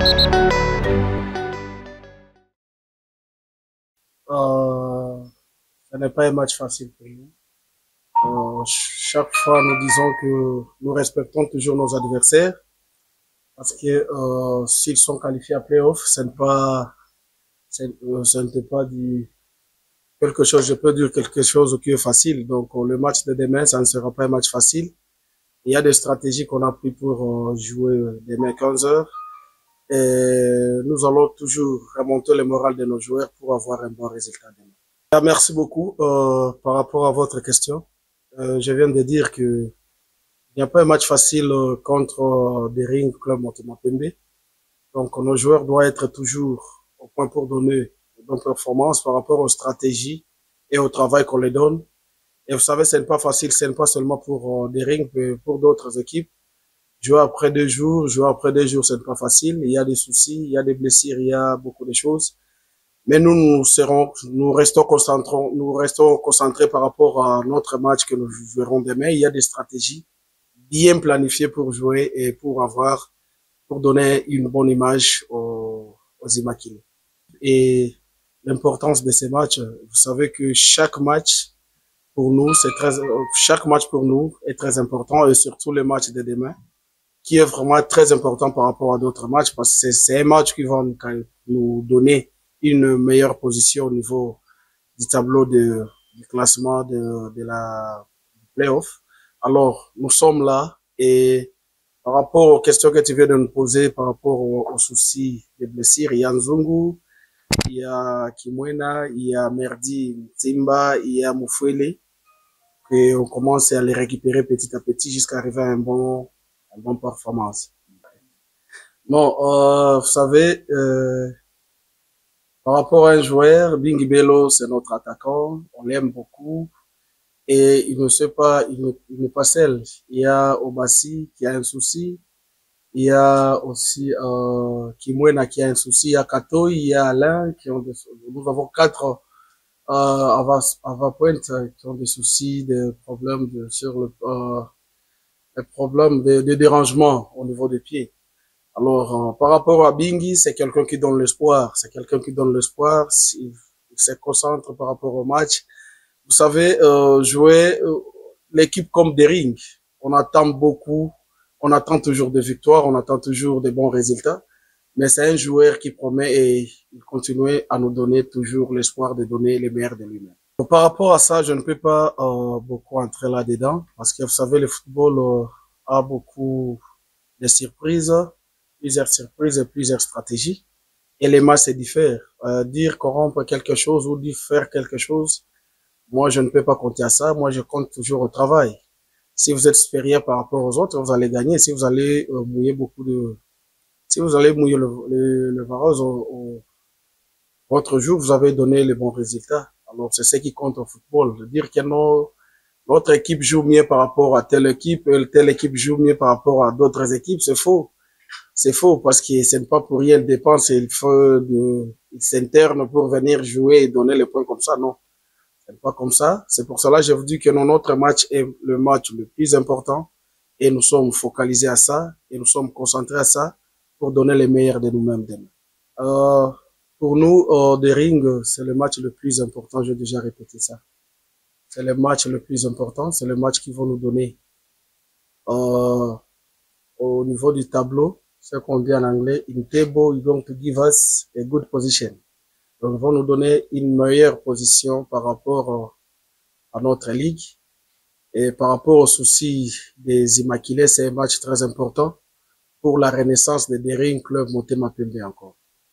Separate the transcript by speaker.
Speaker 1: Ce n'est pas un match facile pour nous. Chaque fois, nous disons que nous respectons toujours nos adversaires parce que s'ils sont qualifiés à playoff, ce n'était pas du quelque chose. Je peux dire quelque chose qui est facile. Donc le match de demain, ça ne sera pas un match facile. Il y a des stratégies qu'on a pris pour jouer demain 15 heures. Et nous allons toujours remonter le moral de nos joueurs pour avoir un bon résultat demain. Merci beaucoup par rapport à votre question. Je viens de dire que il n'y a pas un match facile contre Dering Club Motema Pembe. Donc nos joueurs doivent être toujours au point pour donner de bonnes performances par rapport aux stratégies et au travail qu'on les donne. Et vous savez, ce n'est pas facile, ce n'est pas seulement pour Dering, mais pour d'autres équipes. Jouer après 2 jours, ce n'est pas facile. Il y a des soucis, il y a des blessures, il y a beaucoup de choses. Mais nous restons concentrés par rapport à notre match que nous verrons demain. Il y a des stratégies bien planifiées pour jouer et pour donner une bonne image aux Immaculés. Et l'importance de ces matchs, vous savez que chaque match pour nous est très important, et surtout le match de demain, qui est vraiment très important par rapport à d'autres matchs, parce que c'est un match qui va nous donner une meilleure position au niveau du tableau du classement de la playoff. Alors, nous sommes là, et par rapport aux questions que tu viens de nous poser, par rapport aux soucis des blessures, il y a Nzungu, il y a Kimwena, il y a Merdi Ntimba, il y a Mufwele, et on commence à les récupérer petit à petit jusqu'à arriver à une bonne performance. Non, vous savez, par rapport à un joueur, Bingi Bello, c'est notre attaquant, on l'aime beaucoup, et il n'est pas seul. Il y a Obasi qui a un souci, il y a aussi Kimwena qui a un souci, il y a Kato, il y a Alain nous avons 4 avant-pointe qui ont des soucis, des problèmes des problèmes de dérangement au niveau des pieds. Alors, par rapport à Bingi, c'est quelqu'un qui donne l'espoir. Il se concentre par rapport au match. Vous savez, jouer l'équipe comme Dering, on attend beaucoup, on attend toujours des victoires, on attend toujours des bons résultats. Mais c'est un joueur qui promet, et il continue à nous donner toujours l'espoir de donner les meilleurs de lui-même. Par rapport à ça, je ne peux pas beaucoup entrer là-dedans, parce que vous savez, le football a beaucoup de plusieurs surprises et plusieurs stratégies. Et les matchs se diffèrent. Dire corrompre quelque chose ou dire faire quelque chose, moi je ne peux pas compter à ça. Moi je compte toujours au travail. Si vous êtes supérieur par rapport aux autres, vous allez gagner. Si vous allez si vous allez mouiller le vareuse votre jour, vous avez donné les bons résultats. Alors c'est ce qui compte au football. Dire que notre équipe joue mieux par rapport à telle équipe joue mieux par rapport à d'autres équipes, c'est faux. C'est faux, parce que ce n'est pas pour rien de dépenser, il s'interne pour venir jouer et donner les points comme ça, non. C'est pas comme ça. C'est pour cela que je vous dis que notre match est le match le plus important, et nous sommes focalisés à ça, et nous sommes concentrés à ça pour donner les meilleurs de nous-mêmes demain. Pour nous, de ring, c'est le match le plus important, j'ai déjà répété ça. C'est le match le plus important, c'est le match qui va nous donner au niveau du tableau, ce qu'on dit en anglais, in table, is going to give us a good position. Donc, ils vont nous donner une meilleure position par rapport à notre ligue. Et par rapport aux soucis des Immaculés, c'est un match très important pour la renaissance de Dering Club Motema Pembe encore.